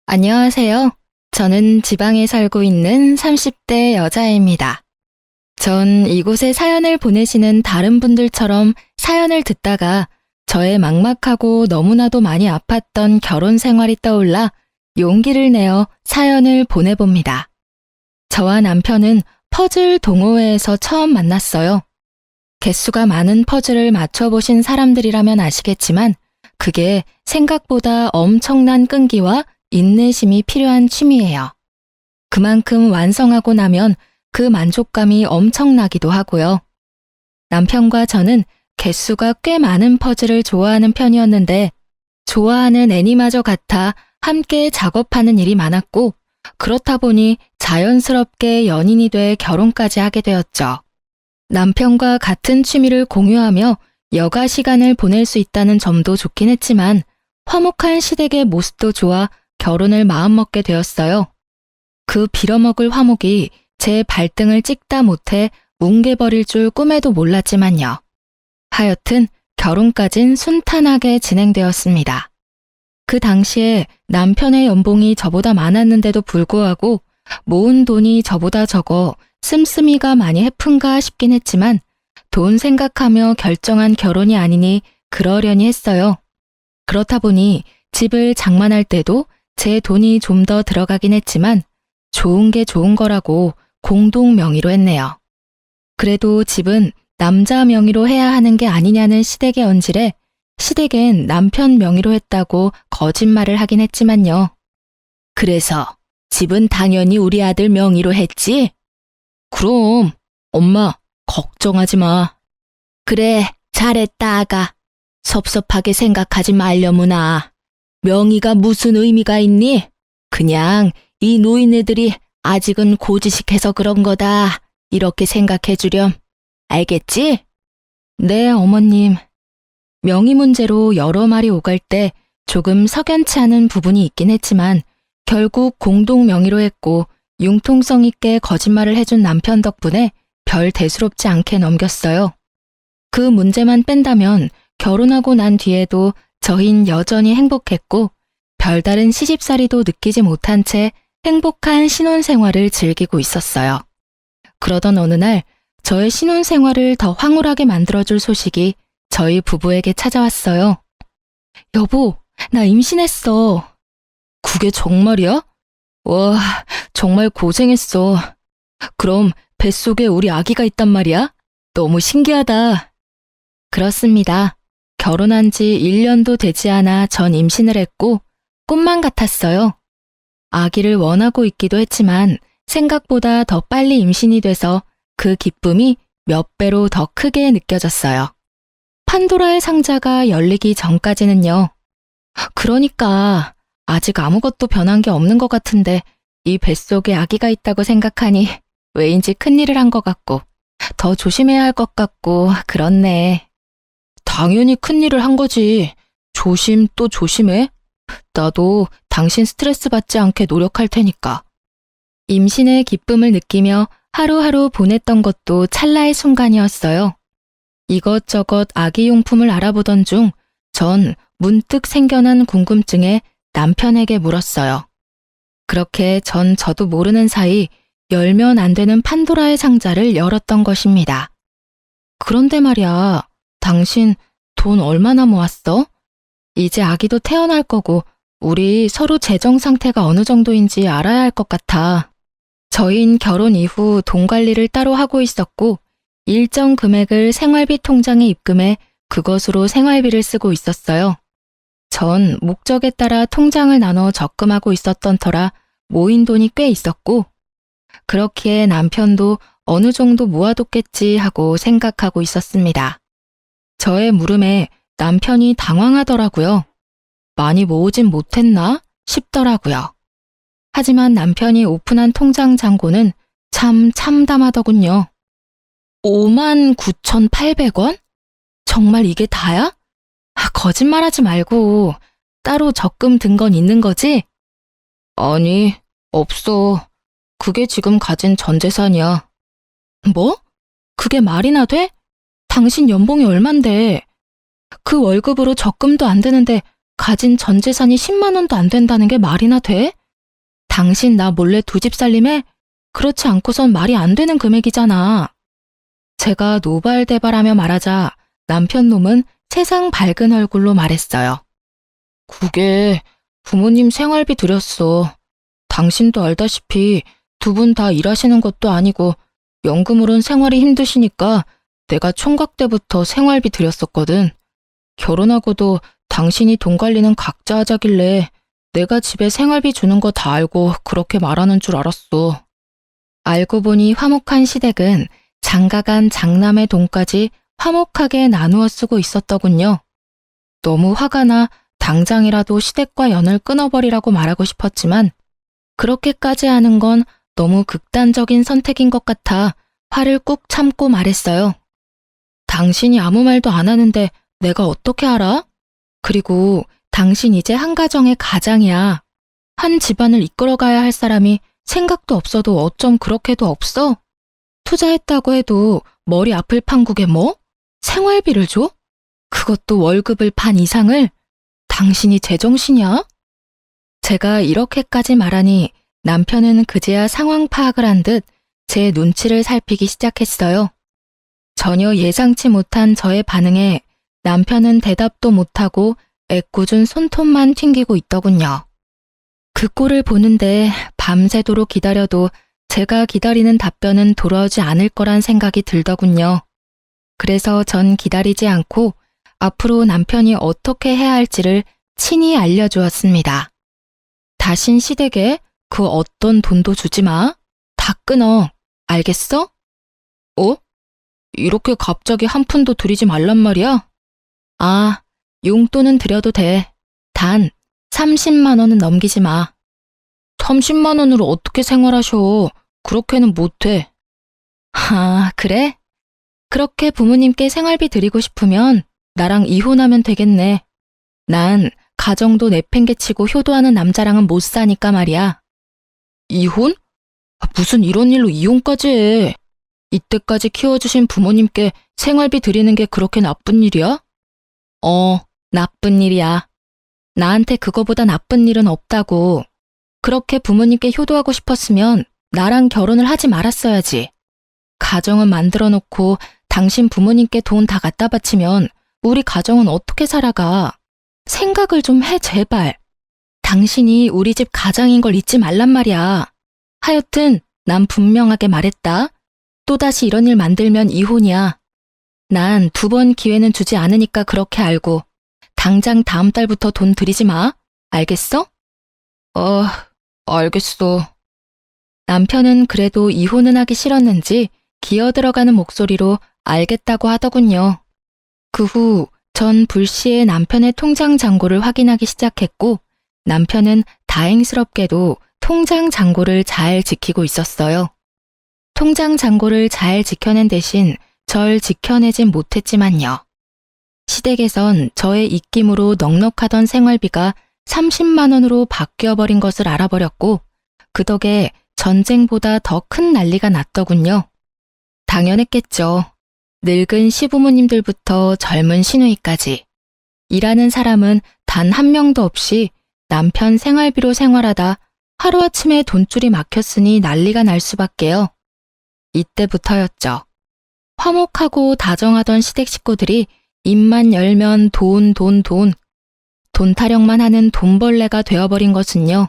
안녕하세요. 저는 지방에 살고 있는 30대 여자입니다. 전 이곳에 사연을 보내시는 다른 분들처럼 사연을 듣다가 저의 막막하고 너무나도 많이 아팠던 결혼 생활이 떠올라 용기를 내어 사연을 보내봅니다. 저와 남편은 퍼즐 동호회에서 처음 만났어요. 개수가 많은 퍼즐을 맞춰보신 사람들이라면 아시겠지만 그게 생각보다 엄청난 끈기와 인내심이 필요한 취미예요. 그만큼 완성하고 나면 그 만족감이 엄청나기도 하고요. 남편과 저는 개수가 꽤 많은 퍼즐을 좋아하는 편이었는데 좋아하는 애니마저 같아 함께 작업하는 일이 많았고 그렇다 보니 자연스럽게 연인이 돼 결혼까지 하게 되었죠. 남편과 같은 취미를 공유하며 여가 시간을 보낼 수 있다는 점도 좋긴 했지만 화목한 시댁의 모습도 좋아 결혼을 마음먹게 되었어요. 그 빌어먹을 화목이 제 발등을 찍다 못해 뭉개버릴 줄 꿈에도 몰랐지만요. 하여튼 결혼까진 순탄하게 진행되었습니다. 그 당시에 남편의 연봉이 저보다 많았는데도 불구하고 모은 돈이 저보다 적어 씀씀이가 많이 해픈가 싶긴 했지만 돈 생각하며 결정한 결혼이 아니니 그러려니 했어요. 그렇다 보니 집을 장만할 때도 제 돈이 좀 더 들어가긴 했지만 좋은 게 좋은 거라고 공동 명의로 했네요. 그래도 집은 남자 명의로 해야 하는 게 아니냐는 시댁의 언질에 시댁엔 남편 명의로 했다고 거짓말을 하긴 했지만요. 그래서 집은 당연히 우리 아들 명의로 했지? 그럼 엄마 걱정하지 마. 그래 잘했다 아가. 섭섭하게 생각하지 말려무나. 명의가 무슨 의미가 있니? 그냥 이 노인네들이 아직은 고지식해서 그런 거다. 이렇게 생각해 주렴. 알겠지? 네, 어머님. 명의 문제로 여러 말이 오갈 때 조금 석연치 않은 부분이 있긴 했지만 결국 공동 명의로 했고 융통성 있게 거짓말을 해준 남편 덕분에 별 대수롭지 않게 넘겼어요. 그 문제만 뺀다면 결혼하고 난 뒤에도 저흰 여전히 행복했고 별다른 시집살이도 느끼지 못한 채 행복한 신혼생활을 즐기고 있었어요. 그러던 어느 날 저의 신혼생활을 더 황홀하게 만들어줄 소식이 저희 부부에게 찾아왔어요. 여보, 나 임신했어. 그게 정말이야? 와, 정말 고생했어. 그럼 뱃속에 우리 아기가 있단 말이야? 너무 신기하다. 그렇습니다. 결혼한 지 1년도 되지 않아 전 임신을 했고 꿈만 같았어요. 아기를 원하고 있기도 했지만 생각보다 더 빨리 임신이 돼서 그 기쁨이 몇 배로 더 크게 느껴졌어요. 판도라의 상자가 열리기 전까지는요. 그러니까 아직 아무것도 변한 게 없는 것 같은데 이 뱃속에 아기가 있다고 생각하니 왜인지 큰일을 한 것 같고 더 조심해야 할 것 같고 그렇네. 당연히 큰일을 한 거지. 조심 또 조심해. 나도 당신 스트레스 받지 않게 노력할 테니까. 임신의 기쁨을 느끼며 하루하루 보냈던 것도 찰나의 순간이었어요. 이것저것 아기용품을 알아보던 중 전 문득 생겨난 궁금증에 남편에게 물었어요. 그렇게 저도 모르는 사이 열면 안 되는 판도라의 상자를 열었던 것입니다. 그런데 말이야, 당신 돈 얼마나 모았어? 이제 아기도 태어날 거고 우리 서로 재정 상태가 어느 정도인지 알아야 할 것 같아. 저희는 결혼 이후 돈 관리를 따로 하고 있었고 일정 금액을 생활비 통장에 입금해 그것으로 생활비를 쓰고 있었어요. 전 목적에 따라 통장을 나눠 적금하고 있었던 터라 모인 돈이 꽤 있었고 그렇기에 남편도 어느 정도 모아뒀겠지 하고 생각하고 있었습니다. 저의 물음에 남편이 당황하더라고요. 많이 모으진 못했나 싶더라고요. 하지만 남편이 오픈한 통장 잔고는 참 참담하더군요. 59,800원? 정말 이게 다야? 거짓말하지 말고 따로 적금 든 건 있는 거지? 아니, 없어. 그게 지금 가진 전 재산이야. 뭐? 그게 말이나 돼? 당신 연봉이 얼만데? 그 월급으로 적금도 안 되는데 가진 전 재산이 10만 원도 안 된다는 게 말이나 돼? 당신 나 몰래 두 집 살림해? 그렇지 않고선 말이 안 되는 금액이잖아. 제가 노발대발하며 말하자 남편 놈은 세상 밝은 얼굴로 말했어요. 그게 부모님 생활비 들였어. 당신도 알다시피 두 분 다 일하시는 것도 아니고 연금으론 생활이 힘드시니까 내가 총각 때부터 생활비 들였었거든. 결혼하고도 당신이 돈 관리는 각자 하자길래 내가 집에 생활비 주는 거 다 알고 그렇게 말하는 줄 알았어. 알고 보니 화목한 시댁은 장가간 장남의 돈까지 화목하게 나누어 쓰고 있었더군요. 너무 화가 나 당장이라도 시댁과 연을 끊어버리라고 말하고 싶었지만 그렇게까지 하는 건 너무 극단적인 선택인 것 같아 화를 꾹 참고 말했어요. 당신이 아무 말도 안 하는데 내가 어떻게 알아? 그리고 당신 이제 한 가정의 가장이야. 한 집안을 이끌어가야 할 사람이 생각도 없어도 어쩜 그렇게도 없어? 투자했다고 해도 머리 아플 판국에 뭐? 생활비를 줘? 그것도 월급을 반 이상을? 당신이 제정신이야? 제가 이렇게까지 말하니 남편은 그제야 상황 파악을 한 듯 제 눈치를 살피기 시작했어요. 전혀 예상치 못한 저의 반응에 남편은 대답도 못하고 애꿎은 손톱만 튕기고 있더군요. 그 꼴을 보는데 밤새도록 기다려도 제가 기다리는 답변은 돌아오지 않을 거란 생각이 들더군요. 그래서 전 기다리지 않고 앞으로 남편이 어떻게 해야 할지를 친히 알려주었습니다. 다신 시댁에 그 어떤 돈도 주지 마. 다 끊어. 알겠어? 어? 이렇게 갑자기 한 푼도 드리지 말란 말이야? 아, 용돈은 드려도 돼. 단 30만 원은 넘기지 마. 30만 원으로 어떻게 생활하셔? 그렇게는 못해. 아, 그래? 그렇게 부모님께 생활비 드리고 싶으면 나랑 이혼하면 되겠네. 난 가정도 내팽개치고 효도하는 남자랑은 못 사니까 말이야. 이혼? 무슨 이런 일로 이혼까지 해. 이때까지 키워주신 부모님께 생활비 드리는 게 그렇게 나쁜 일이야? 나쁜 일이야. 나한테 그거보다 나쁜 일은 없다고. 그렇게 부모님께 효도하고 싶었으면 나랑 결혼을 하지 말았어야지. 가정은 만들어 놓고 당신 부모님께 돈 다 갖다 바치면 우리 가정은 어떻게 살아가? 생각을 좀 해, 제발. 당신이 우리 집 가장인 걸 잊지 말란 말이야. 하여튼 난 분명하게 말했다. 또다시 이런 일 만들면 이혼이야. 난 2번 기회는 주지 않으니까 그렇게 알고 당장 다음 달부터 돈 들이지 마. 알겠어? 알겠어. 남편은 그래도 이혼은 하기 싫었는지 기어들어가는 목소리로 알겠다고 하더군요. 그 후 전 불시에 남편의 통장 잔고를 확인하기 시작했고 남편은 다행스럽게도 통장 잔고를 잘 지키고 있었어요. 통장 잔고를 잘 지켜낸 대신 절 지켜내진 못했지만요. 시댁에선 저의 입김으로 넉넉하던 생활비가 30만 원으로 바뀌어버린 것을 알아버렸고 그 덕에 전쟁보다 더 큰 난리가 났더군요. 당연했겠죠. 늙은 시부모님들부터 젊은 시누이까지. 일하는 사람은 단 한 명도 없이 남편 생활비로 생활하다 하루아침에 돈줄이 막혔으니 난리가 날 수밖에요. 이때부터였죠. 화목하고 다정하던 시댁 식구들이 입만 열면 돈 타령만 하는 돈벌레가 되어버린 것은요.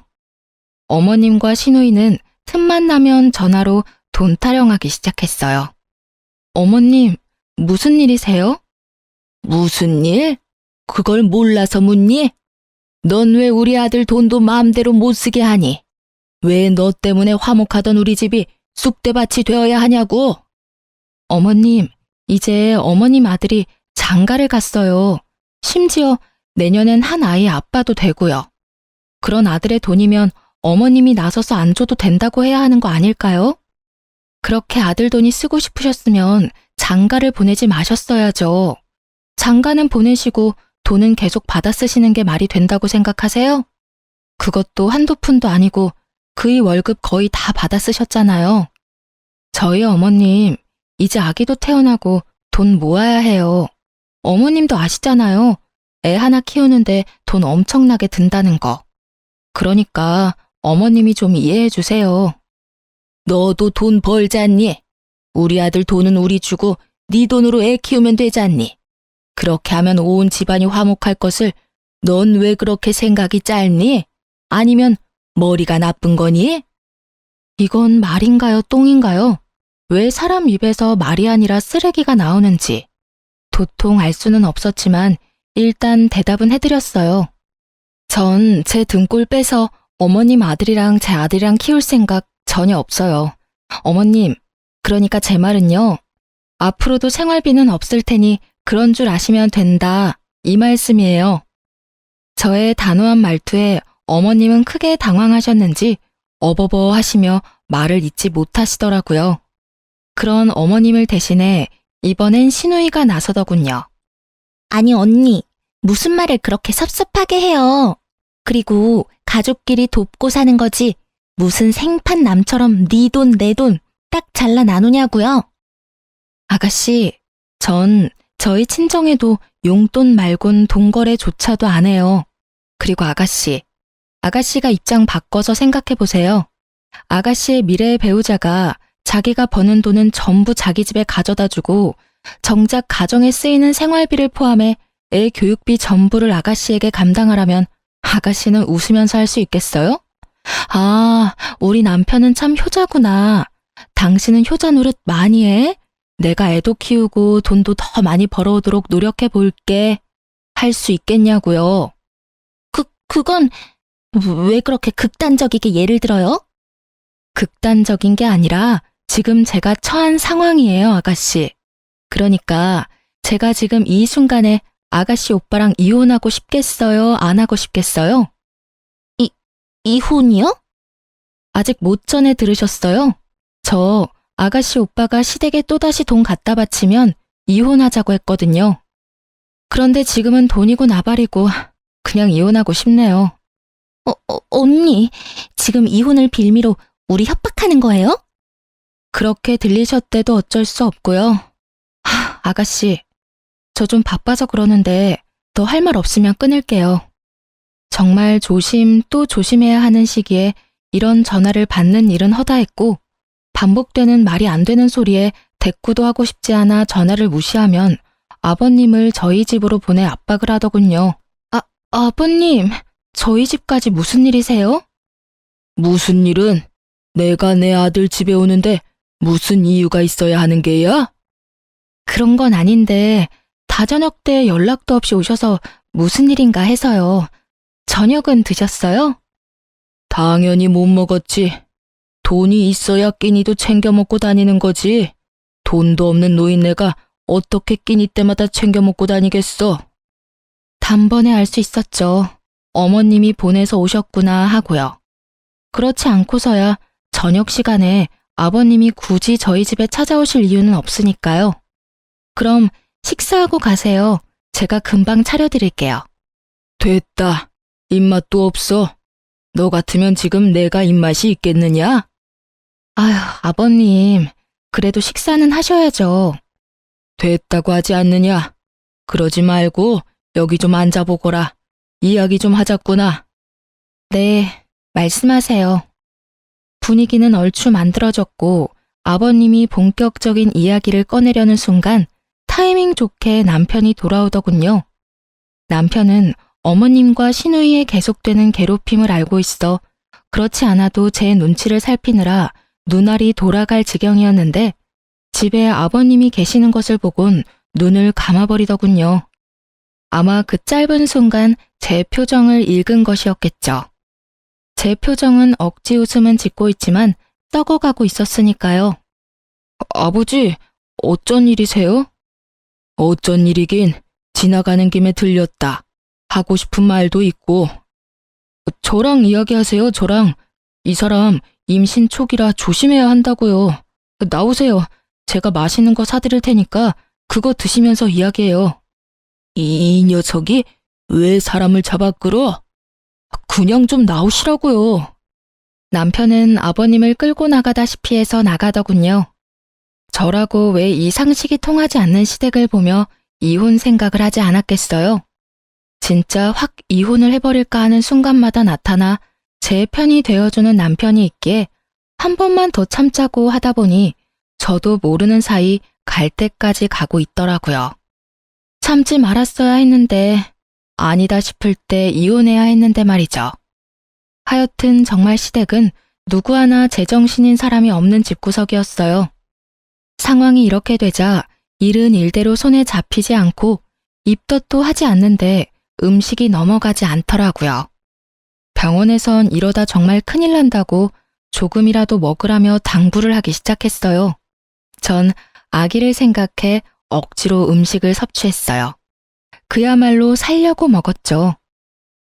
어머님과 시누이는 틈만 나면 전화로 돈 타령하기 시작했어요. 어머님, 무슨 일이세요? 무슨 일? 그걸 몰라서 묻니? 넌 왜 우리 아들 돈도 마음대로 못 쓰게 하니? 왜 너 때문에 화목하던 우리 집이 쑥대밭이 되어야 하냐고? 어머님, 이제 어머님 아들이 장가를 갔어요. 심지어 내년엔 한 아이 아빠도 되고요. 그런 아들의 돈이면 어머님이 나서서 안 줘도 된다고 해야 하는 거 아닐까요? 그렇게 아들 돈이 쓰고 싶으셨으면 장가를 보내지 마셨어야죠. 장가는 보내시고 돈은 계속 받아 쓰시는 게 말이 된다고 생각하세요? 그것도 한두 푼도 아니고 그의 월급 거의 다 받아 쓰셨잖아요. 저희 어머님, 이제 아기도 태어나고 돈 모아야 해요. 어머님도 아시잖아요. 애 하나 키우는데 돈 엄청나게 든다는 거. 그러니까 어머님이 좀 이해해 주세요. 너도 돈 벌잖니? 우리 아들 돈은 우리 주고 네 돈으로 애 키우면 되잖니? 그렇게 하면 온 집안이 화목할 것을 넌 왜 그렇게 생각이 짧니? 아니면 머리가 나쁜 거니? 이건 말인가요, 똥인가요? 왜 사람 입에서 말이 아니라 쓰레기가 나오는지 도통 알 수는 없었지만 일단 대답은 해드렸어요. 전 제 등골 빼서 어머님 아들이랑 제 아들이랑 키울 생각 전혀 없어요. 어머님, 그러니까 제 말은요. 앞으로도 생활비는 없을 테니 그런 줄 아시면 된다. 이 말씀이에요. 저의 단호한 말투에 어머님은 크게 당황하셨는지 어버버 하시며 말을 잇지 못하시더라고요. 그런 어머님을 대신해 이번엔 시누이가 나서더군요. 아니 언니, 무슨 말을 그렇게 섭섭하게 해요. 그리고 가족끼리 돕고 사는 거지 무슨 생판 남처럼 네 돈 내 돈 딱 잘라 나누냐고요. 아가씨, 전 저희 친정에도 용돈 말곤 돈거래조차도 안 해요. 그리고 아가씨가 입장 바꿔서 생각해보세요. 아가씨의 미래의 배우자가 자기가 버는 돈은 전부 자기 집에 가져다주고 정작 가정에 쓰이는 생활비를 포함해 애 교육비 전부를 아가씨에게 감당하라면 아가씨는 웃으면서 할 수 있겠어요? 아, 우리 남편은 참 효자구나. 당신은 효자 노릇 많이 해? 내가 애도 키우고 돈도 더 많이 벌어오도록 노력해 볼게. 할 수 있겠냐고요. 그건 왜 그렇게 극단적이게 예를 들어요? 극단적인 게 아니라 지금 제가 처한 상황이에요, 아가씨. 그러니까 제가 지금 이 순간에 아가씨 오빠랑 이혼하고 싶겠어요? 안 하고 싶겠어요? 이혼이요? 아직 못 전에 들으셨어요? 저 아가씨 오빠가 시댁에 또다시 돈 갖다 바치면 이혼하자고 했거든요. 그런데 지금은 돈이고 나발이고 그냥 이혼하고 싶네요. 언니, 지금 이혼을 빌미로 우리 협박하는 거예요? 그렇게 들리셨대도 어쩔 수 없고요. 아가씨, 저 좀 바빠서 그러는데 더 할 말 없으면 끊을게요. 정말 조심 또 조심해야 하는 시기에 이런 전화를 받는 일은 허다했고 반복되는 말이 안 되는 소리에 대꾸도 하고 싶지 않아 전화를 무시하면 아버님을 저희 집으로 보내 압박을 하더군요. 아버님, 저희 집까지 무슨 일이세요? 무슨 일은? 내가 내 아들 집에 오는데 무슨 이유가 있어야 하는 게야? 그런 건 아닌데 다저녁 때 연락도 없이 오셔서 무슨 일인가 해서요. 저녁은 드셨어요? 당연히 못 먹었지. 돈이 있어야 끼니도 챙겨 먹고 다니는 거지. 돈도 없는 노인네가 어떻게 끼니 때마다 챙겨 먹고 다니겠어? 단번에 알 수 있었죠. 어머님이 보내서 오셨구나 하고요. 그렇지 않고서야 저녁 시간에 아버님이 굳이 저희 집에 찾아오실 이유는 없으니까요. 그럼 식사하고 가세요. 제가 금방 차려드릴게요. 됐다. 입맛도 없어. 너 같으면 지금 내가 입맛이 있겠느냐? 아휴, 아버님. 그래도 식사는 하셔야죠. 됐다고 하지 않느냐? 그러지 말고 여기 좀 앉아보거라. 이야기 좀 하자꾸나. 네, 말씀하세요. 분위기는 얼추 만들어졌고 아버님이 본격적인 이야기를 꺼내려는 순간 타이밍 좋게 남편이 돌아오더군요. 남편은 어머님과 시누이의 계속되는 괴롭힘을 알고 있어 그렇지 않아도 제 눈치를 살피느라 눈알이 돌아갈 지경이었는데 집에 아버님이 계시는 것을 보곤 눈을 감아버리더군요. 아마 그 짧은 순간 제 표정을 읽은 것이었겠죠. 제 표정은 억지 웃음은 짓고 있지만 썩어가고 있었으니까요. 아버지, 어쩐 일이세요? 어쩐 일이긴 지나가는 김에 들렸다. 하고 싶은 말도 있고. 저랑 이야기하세요, 저랑. 이 사람 임신 초기라 조심해야 한다고요. 나오세요. 제가 맛있는 거 사드릴 테니까 그거 드시면서 이야기해요. 이 녀석이 왜 사람을 잡아 끌어? 그냥 좀 나오시라고요. 남편은 아버님을 끌고 나가다시피 해서 나가더군요. 저라고 왜 이 상식이 통하지 않는 시댁을 보며 이혼 생각을 하지 않았겠어요? 진짜 확 이혼을 해버릴까 하는 순간마다 나타나 제 편이 되어주는 남편이 있기에 한 번만 더 참자고 하다 보니 저도 모르는 사이 갈 때까지 가고 있더라고요. 참지 말았어야 했는데, 아니다 싶을 때 이혼해야 했는데 말이죠. 하여튼 정말 시댁은 누구 하나 제정신인 사람이 없는 집구석이었어요. 상황이 이렇게 되자 일은 일대로 손에 잡히지 않고 입덧도 하지 않는데 음식이 넘어가지 않더라고요. 병원에선 이러다 정말 큰일 난다고 조금이라도 먹으라며 당부를 하기 시작했어요. 전 아기를 생각해 억지로 음식을 섭취했어요. 그야말로 살려고 먹었죠.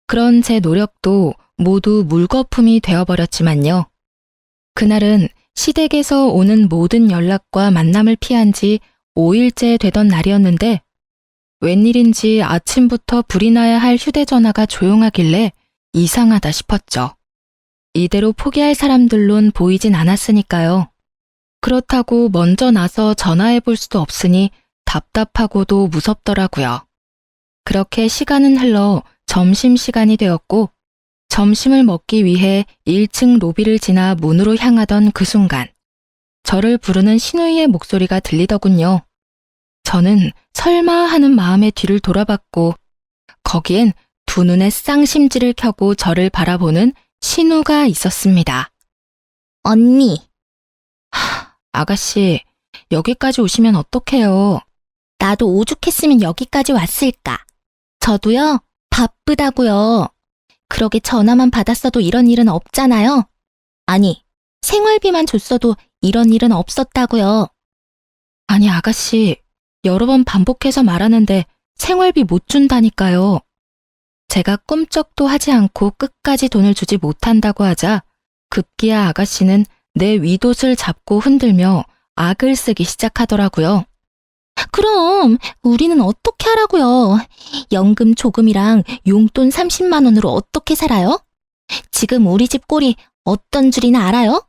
그런 제 노력도 모두 물거품이 되어버렸지만요. 그날은 시댁에서 오는 모든 연락과 만남을 피한 지 5일째 되던 날이었는데 웬일인지 아침부터 불이 나야 할 휴대전화가 조용하길래 이상하다 싶었죠. 이대로 포기할 사람들론 보이진 않았으니까요. 그렇다고 먼저 나서 전화해 볼 수도 없으니 답답하고도 무섭더라고요. 그렇게 시간은 흘러 점심시간이 되었고 점심을 먹기 위해 1층 로비를 지나 문으로 향하던 그 순간 저를 부르는 신우이의 목소리가 들리더군요. 저는 설마 하는 마음에 뒤를 돌아봤고 거기엔 두 눈에 쌍심지를 켜고 저를 바라보는 신우가 있었습니다. 언니, 아가씨, 여기까지 오시면 어떡해요? 나도 오죽했으면 여기까지 왔을까? 저도요, 바쁘다고요. 그러게 전화만 받았어도 이런 일은 없잖아요. 아니, 생활비만 줬어도 이런 일은 없었다고요. 아니 아가씨, 여러 번 반복해서 말하는데 생활비 못 준다니까요. 제가 꿈쩍도 하지 않고 끝까지 돈을 주지 못한다고 하자 급기야 아가씨는 내 윗옷을 잡고 흔들며 악을 쓰기 시작하더라고요. 그럼 우리는 어떻게 하라고요? 연금 조금이랑 용돈 30만 원으로 어떻게 살아요? 지금 우리 집 꼴이 어떤 줄이나 알아요?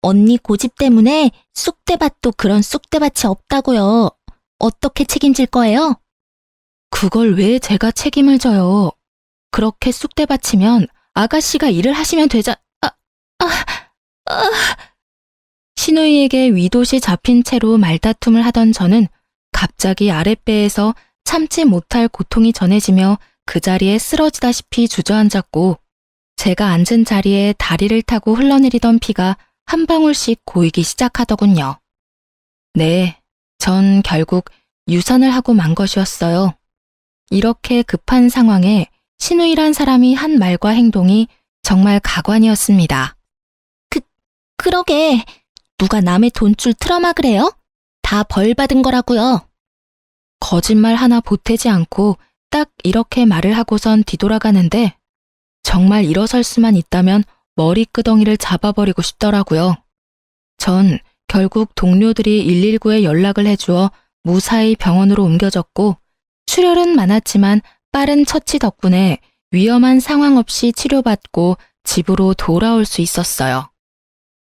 언니 고집 때문에 쑥대밭도 그런 쑥대밭이 없다고요. 어떻게 책임질 거예요? 그걸 왜 제가 책임을 져요? 그렇게 쑥대밭이면 아가씨가 일을 하시면 되자... 신우이에게 윗옷이 잡힌 채로 말다툼을 하던 저는 갑자기 아랫배에서 참지 못할 고통이 전해지며 그 자리에 쓰러지다시피 주저앉았고 제가 앉은 자리에 다리를 타고 흘러내리던 피가 한 방울씩 고이기 시작하더군요. 네, 전 결국 유산을 하고 만 것이었어요. 이렇게 급한 상황에 신우이란 사람이 한 말과 행동이 정말 가관이었습니다. 그러게, 누가 남의 돈줄 틀어막으래요? 다 벌 받은 거라고요. 거짓말 하나 보태지 않고 딱 이렇게 말을 하고선 뒤돌아가는데 정말 일어설 수만 있다면 머리끄덩이를 잡아버리고 싶더라고요. 전 결국 동료들이 119에 연락을 해주어 무사히 병원으로 옮겨졌고 출혈은 많았지만 빠른 처치 덕분에 위험한 상황 없이 치료받고 집으로 돌아올 수 있었어요.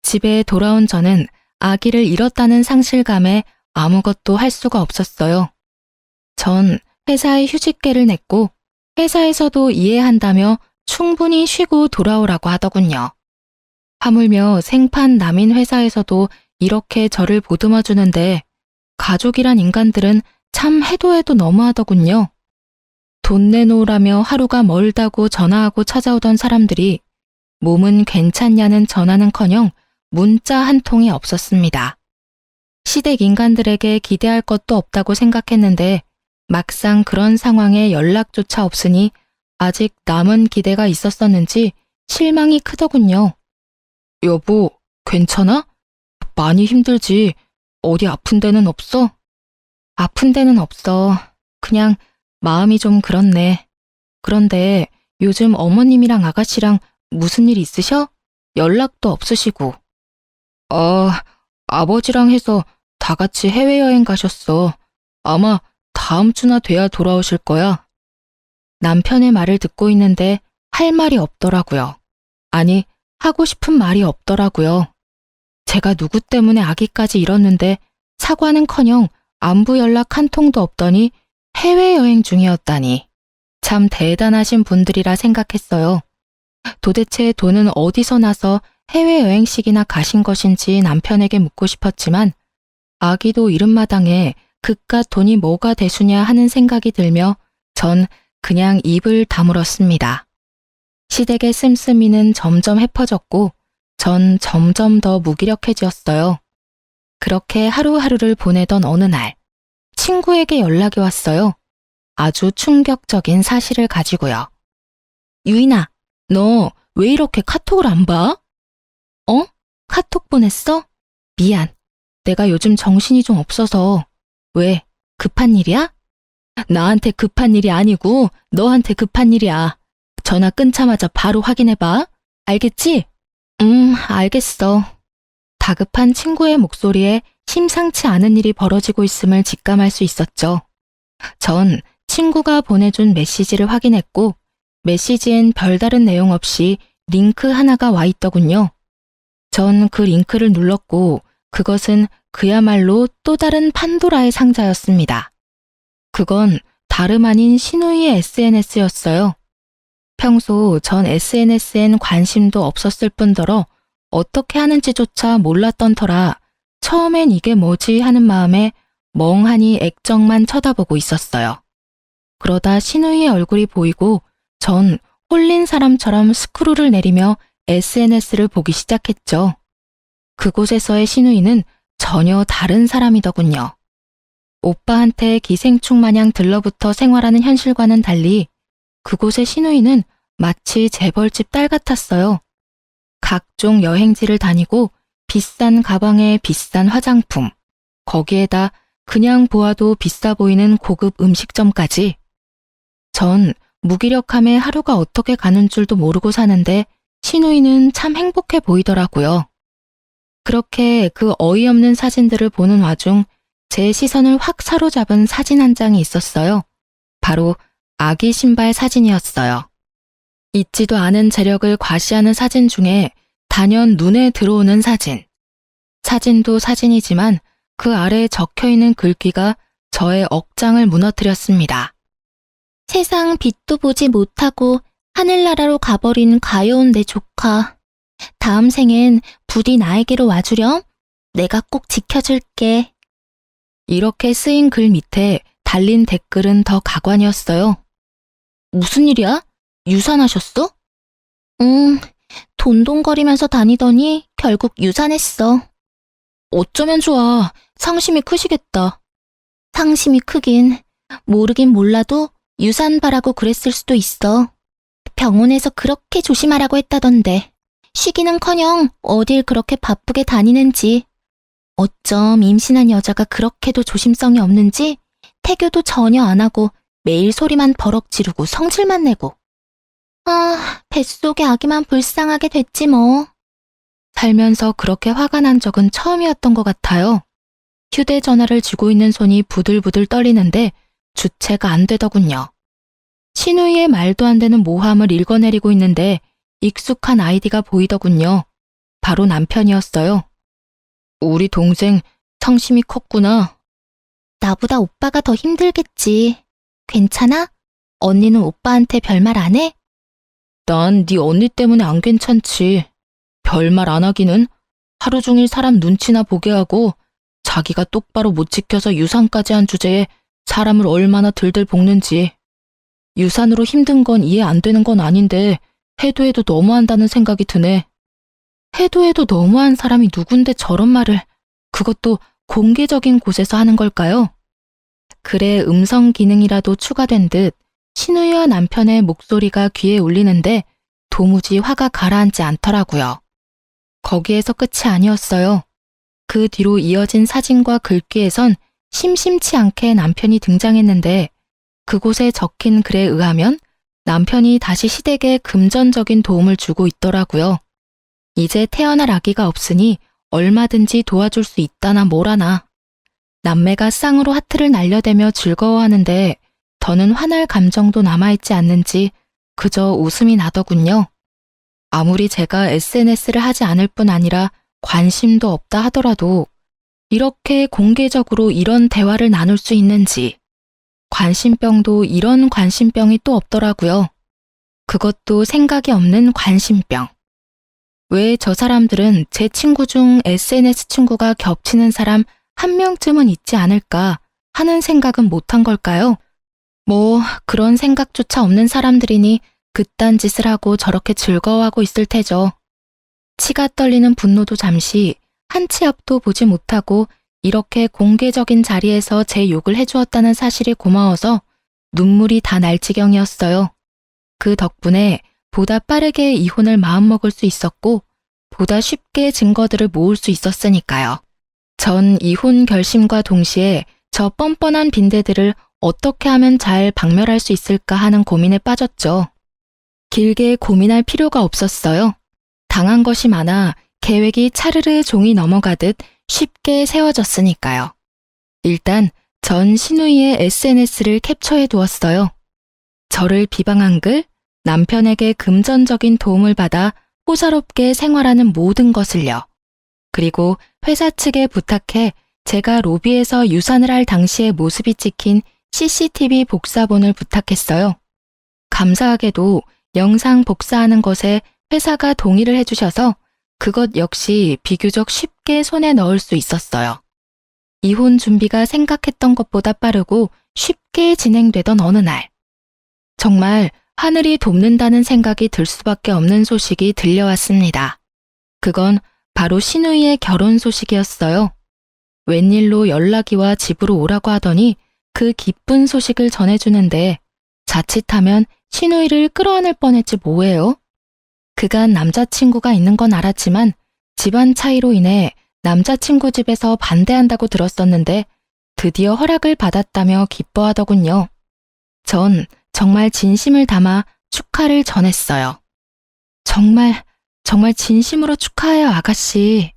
집에 돌아온 저는 아기를 잃었다는 상실감에 아무것도 할 수가 없었어요. 전 회사에 휴직계를 냈고 회사에서도 이해한다며 충분히 쉬고 돌아오라고 하더군요. 하물며 생판 남인 회사에서도 이렇게 저를 보듬어 주는데 가족이란 인간들은 참 해도 해도 너무하더군요. 돈 내놓으라며 하루가 멀다고 전화하고 찾아오던 사람들이 몸은 괜찮냐는 전화는커녕 문자 한 통이 없었습니다. 시댁 인간들에게 기대할 것도 없다고 생각했는데 막상 그런 상황에 연락조차 없으니 아직 남은 기대가 있었었는지 실망이 크더군요. 여보, 괜찮아? 많이 힘들지? 어디 아픈 데는 없어? 아픈 데는 없어. 그냥 마음이 좀 그렇네. 그런데 요즘 어머님이랑 아가씨랑 무슨 일 있으셔? 연락도 없으시고. 아버지랑 해서 다 같이 해외여행 가셨어. 아마 다음 주나 돼야 돌아오실 거야. 남편의 말을 듣고 있는데 할 말이 없더라고요. 아니, 하고 싶은 말이 없더라고요. 제가 누구 때문에 아기까지 잃었는데 사과는커녕 안부 연락 한 통도 없더니 해외여행 중이었다니. 참 대단하신 분들이라 생각했어요. 도대체 돈은 어디서 나서 해외여행식이나 가신 것인지 남편에게 묻고 싶었지만 아기도 이른마당에 그깟 돈이 뭐가 대수냐 하는 생각이 들며 전 그냥 입을 다물었습니다. 시댁의 씀씀이는 점점 해퍼졌고 전 점점 더 무기력해지었어요. 그렇게 하루하루를 보내던 어느 날 친구에게 연락이 왔어요. 아주 충격적인 사실을 가지고요. 유인아, 너 왜 이렇게 카톡을 안 봐? 어? 카톡 보냈어? 미안. 내가 요즘 정신이 좀 없어서. 왜? 급한 일이야? 나한테 급한 일이 아니고 너한테 급한 일이야. 전화 끊자마자 바로 확인해봐. 알겠지? 알겠어. 다급한 친구의 목소리에 심상치 않은 일이 벌어지고 있음을 직감할 수 있었죠. 전 친구가 보내준 메시지를 확인했고 메시지엔 별다른 내용 없이 링크 하나가 와 있더군요. 전 그 링크를 눌렀고 그것은 그야말로 또 다른 판도라의 상자였습니다. 그건 다름 아닌 신우이의 SNS였어요. 평소 전 SNS엔 관심도 없었을 뿐더러 어떻게 하는지조차 몰랐던 터라 처음엔 이게 뭐지 하는 마음에 멍하니 액정만 쳐다보고 있었어요. 그러다 신우이의 얼굴이 보이고 전 홀린 사람처럼 스크롤을 내리며 SNS를 보기 시작했죠. 그곳에서의 신우이는 전혀 다른 사람이더군요. 오빠한테 기생충 마냥 들러붙어 생활하는 현실과는 달리 그곳의 신우이는 마치 재벌집 딸 같았어요. 각종 여행지를 다니고 비싼 가방에 비싼 화장품, 거기에다 그냥 보아도 비싸 보이는 고급 음식점까지. 전 무기력함에 하루가 어떻게 가는 줄도 모르고 사는데 신우이는 참 행복해 보이더라고요. 그렇게 그 어이없는 사진들을 보는 와중 제 시선을 확 사로잡은 사진 한 장이 있었어요. 바로 아기 신발 사진이었어요. 있지도 않은 재력을 과시하는 사진 중에 단연 눈에 들어오는 사진. 사진도 사진이지만 그 아래에 적혀있는 글귀가 저의 억장을 무너뜨렸습니다. 세상 빛도 보지 못하고 하늘나라로 가버린 가여운 내 조카. 다음 생엔 부디 나에게로 와주렴. 내가 꼭 지켜줄게. 이렇게 쓰인 글 밑에 달린 댓글은 더 가관이었어요. 무슨 일이야? 유산하셨어? 돈돈거리면서 다니더니 결국 유산했어. 어쩌면 좋아. 상심이 크시겠다. 상심이 크긴 모르긴 몰라도 유산 바라고 그랬을 수도 있어. 병원에서 그렇게 조심하라고 했다던데. 쉬기는커녕 어딜 그렇게 바쁘게 다니는지. 어쩜 임신한 여자가 그렇게도 조심성이 없는지 태교도 전혀 안 하고 매일 소리만 버럭 지르고 성질만 내고. 뱃속의 아기만 불쌍하게 됐지 뭐. 살면서 그렇게 화가 난 적은 처음이었던 것 같아요. 휴대전화를 쥐고 있는 손이 부들부들 떨리는데 주체가 안 되더군요. 신우이의 말도 안 되는 모함을 읽어내리고 있는데 익숙한 아이디가 보이더군요. 바로 남편이었어요. 우리 동생 상심이 컸구나. 나보다 오빠가 더 힘들겠지. 괜찮아? 언니는 오빠한테 별말 안 해? 난 네 언니 때문에 안 괜찮지. 별말 안 하기는 하루 종일 사람 눈치나 보게 하고 자기가 똑바로 못 지켜서 유산까지 한 주제에 사람을 얼마나 들들 볶는지. 유산으로 힘든 건 이해 안 되는 건 아닌데 해도 해도 너무한다는 생각이 드네. 해도 해도 너무한 사람이 누군데 저런 말을, 그것도 공개적인 곳에서 하는 걸까요? 글에 음성 기능이라도 추가된 듯 신우이와 남편의 목소리가 귀에 울리는데 도무지 화가 가라앉지 않더라고요. 거기에서 끝이 아니었어요. 그 뒤로 이어진 사진과 글귀에선 심심치 않게 남편이 등장했는데 그곳에 적힌 글에 의하면 남편이 다시 시댁에 금전적인 도움을 주고 있더라고요. 이제 태어날 아기가 없으니 얼마든지 도와줄 수 있다나 뭐라나. 남매가 쌍으로 하트를 날려대며 즐거워하는데 더는 화날 감정도 남아있지 않는지 그저 웃음이 나더군요. 아무리 제가 SNS를 하지 않을 뿐 아니라 관심도 없다 하더라도 이렇게 공개적으로 이런 대화를 나눌 수 있는지, 관심병도 이런 관심병이 또 없더라고요. 그것도 생각이 없는 관심병. 왜 저 사람들은 제 친구 중 SNS 친구가 겹치는 사람 한 명쯤은 있지 않을까 하는 생각은 못한 걸까요? 뭐 그런 생각조차 없는 사람들이니 그딴 짓을 하고 저렇게 즐거워하고 있을 테죠. 치가 떨리는 분노도 잠시 한 치 앞도 보지 못하고 이렇게 공개적인 자리에서 제 욕을 해주었다는 사실이 고마워서 눈물이 다 날 지경이었어요. 그 덕분에 보다 빠르게 이혼을 마음먹을 수 있었고 보다 쉽게 증거들을 모을 수 있었으니까요. 전 이혼 결심과 동시에 저 뻔뻔한 빈대들을 어떻게 하면 잘 박멸할 수 있을까 하는 고민에 빠졌죠. 길게 고민할 필요가 없었어요. 당한 것이 많아 계획이 차르르 종이 넘어가듯 쉽게 세워졌으니까요. 일단 전 신우이의 SNS를 캡처해 두었어요. 저를 비방한 글, 남편에게 금전적인 도움을 받아 호사롭게 생활하는 모든 것을요. 그리고 회사 측에 부탁해 제가 로비에서 유산을 할 당시의 모습이 찍힌 CCTV 복사본을 부탁했어요. 감사하게도 영상 복사하는 것에 회사가 동의를 해주셔서 그것 역시 비교적 쉽게 손에 넣을 수 있었어요. 이혼 준비가 생각했던 것보다 빠르고 쉽게 진행되던 어느 날, 정말 하늘이 돕는다는 생각이 들 수밖에 없는 소식이 들려왔습니다. 그건 바로 신우이의 결혼 소식이었어요. 웬일로 연락이 와 집으로 오라고 하더니 그 기쁜 소식을 전해주는데 자칫하면 신우이를 끌어안을 뻔했지 뭐예요? 그간 남자친구가 있는 건 알았지만 집안 차이로 인해 남자친구 집에서 반대한다고 들었었는데 드디어 허락을 받았다며 기뻐하더군요. 전 정말 진심을 담아 축하를 전했어요. 정말 진심으로 축하해요, 아가씨.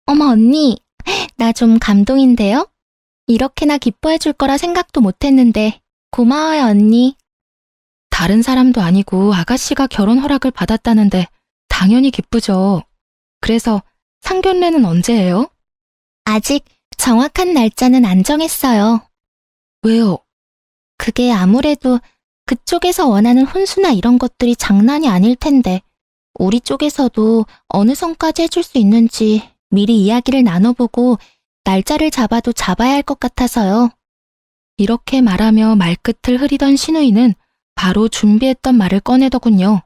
어머, 언니. 나 좀 감동인데요? 이렇게나 기뻐해 줄 거라 생각도 못 했는데 고마워요, 언니. 다른 사람도 아니고 아가씨가 결혼 허락을 받았다는데 당연히 기쁘죠. 그래서 상견례는 언제예요? 아직 정확한 날짜는 안 정했어요. 왜요? 그게 아무래도 그쪽에서 원하는 혼수나 이런 것들이 장난이 아닐 텐데 우리 쪽에서도 어느 선까지 해줄 수 있는지 미리 이야기를 나눠보고 날짜를 잡아도 잡아야 할 것 같아서요. 이렇게 말하며 말끝을 흐리던 신우이는 바로 준비했던 말을 꺼내더군요.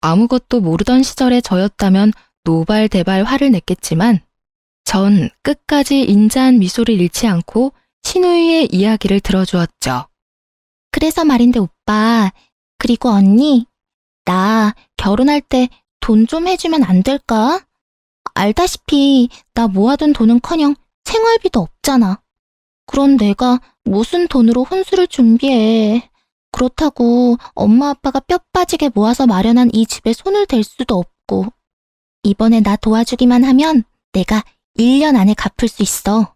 아무것도 모르던 시절의 저였다면 노발대발 화를 냈겠지만 전 끝까지 인자한 미소를 잃지 않고 신우이의 이야기를 들어주었죠. 그래서 말인데 오빠, 그리고 언니, 나 결혼할 때 돈 좀 해주면 안 될까? 알다시피 나 모아둔 돈은커녕 생활비도 없잖아. 그런 내가 무슨 돈으로 혼수를 준비해. 그렇다고 엄마 아빠가 뼈 빠지게 모아서 마련한 이 집에 손을 댈 수도 없고. 이번에 나 도와주기만 하면 내가 1년 안에 갚을 수 있어.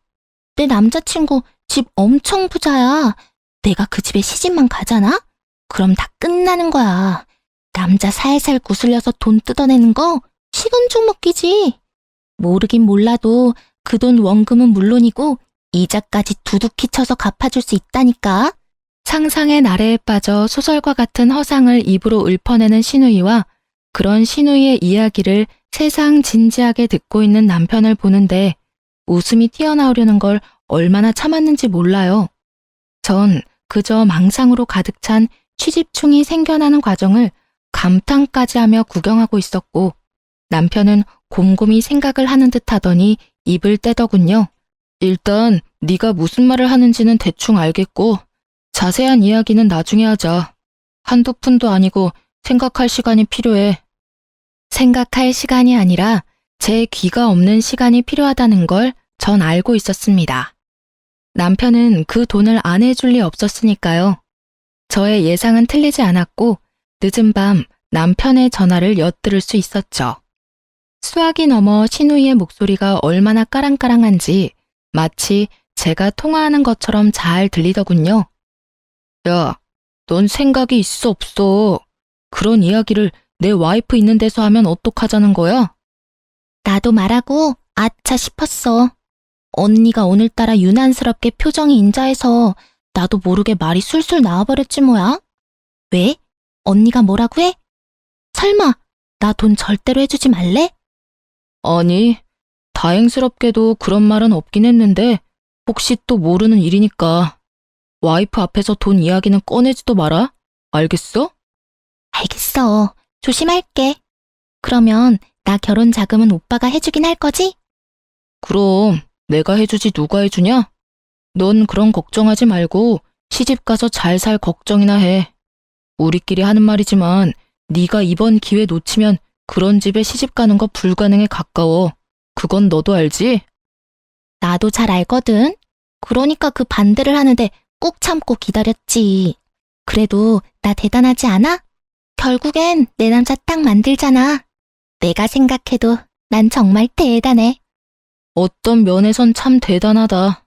내 남자친구 집 엄청 부자야. 내가 그 집에 시집만 가잖아? 그럼 다 끝나는 거야. 남자 살살 구슬려서 돈 뜯어내는 거 식은 죽 먹기지. 모르긴 몰라도 그 돈 원금은 물론이고 이자까지 두둑히 쳐서 갚아줄 수 있다니까. 상상의 나래에 빠져 소설과 같은 허상을 입으로 읊어내는 신우이와 그런 신우이의 이야기를 세상 진지하게 듣고 있는 남편을 보는데 웃음이 튀어나오려는 걸 얼마나 참았는지 몰라요. 전 그저 망상으로 가득 찬 취집충이 생겨나는 과정을 감탄까지 하며 구경하고 있었고 남편은 곰곰이 생각을 하는 듯 하더니 입을 떼더군요. 일단 네가 무슨 말을 하는지는 대충 알겠고 자세한 이야기는 나중에 하자. 한두 푼도 아니고 생각할 시간이 필요해. 생각할 시간이 아니라 제 귀가 없는 시간이 필요하다는 걸 전 알고 있었습니다. 남편은 그 돈을 안 해줄 리 없었으니까요. 저의 예상은 틀리지 않았고 늦은 밤 남편의 전화를 엿들을 수 있었죠. 수화기 넘어 신우이의 목소리가 얼마나 까랑까랑한지 마치 제가 통화하는 것처럼 잘 들리더군요. 야, 넌 생각이 있어 없어? 그런 이야기를 내 와이프 있는 데서 하면 어떡하자는 거야? 나도 말하고 아차 싶었어. 언니가 오늘따라 유난스럽게 표정이 인자해서 나도 모르게 말이 술술 나와버렸지 뭐야. 왜? 언니가 뭐라고 해? 설마 나 돈 절대로 해주지 말래? 아니, 다행스럽게도 그런 말은 없긴 했는데 혹시 또 모르는 일이니까 와이프 앞에서 돈 이야기는 꺼내지도 마라. 알겠어? 알겠어. 조심할게. 그러면 나 결혼 자금은 오빠가 해주긴 할 거지? 그럼 내가 해주지 누가 해주냐? 넌 그런 걱정하지 말고 시집 가서 잘 살 걱정이나 해. 우리끼리 하는 말이지만 네가 이번 기회 놓치면 그런 집에 시집 가는 거 불가능에 가까워. 그건 너도 알지? 나도 잘 알거든. 그러니까 그 반대를 하는데 꾹 참고 기다렸지. 그래도 나 대단하지 않아? 결국엔 내 남자 딱 만들잖아. 내가 생각해도 난 정말 대단해. 어떤 면에선 참 대단하다.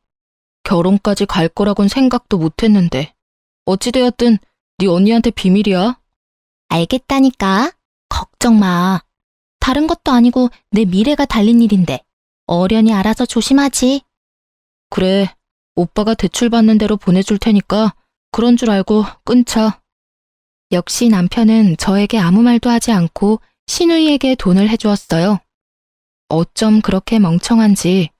결혼까지 갈 거라곤 생각도 못했는데. 어찌되었든 네 언니한테 비밀이야. 알겠다니까. 걱정 마. 다른 것도 아니고 내 미래가 달린 일인데 어련히 알아서 조심하지. 그래, 오빠가 대출 받는 대로 보내줄 테니까 그런 줄 알고 끊자. 역시 남편은 저에게 아무 말도 하지 않고 신우이에게 돈을 해주었어요. 어쩜 그렇게 멍청한지